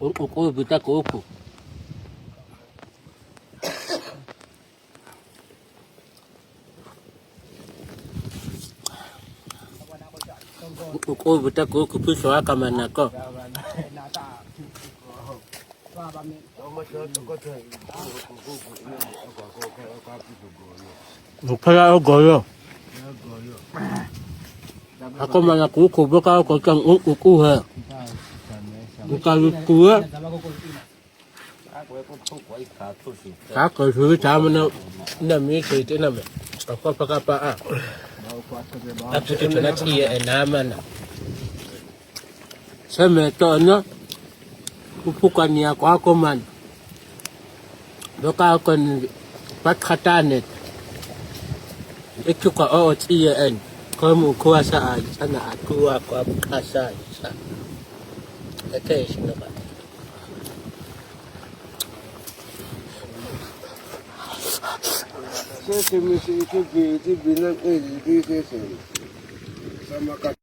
Uku buta kuku. Uku buta kuku piso kama nako. Bukala ogoyo. Ako mga kuku buka ako kang uku ha. Bukalukuha. Kako suwi tama na misi ito naman. Ako pakapaa. Ako ito na tiya naman. Sa meto ano, upukan niya ako man. Baka ako patkatanit. Ito ka o tiya en. Kamu kuha sa ay, sana kuha ko kasa sa. Okay, sino ba? Sesi misi itu binang ini sesi sama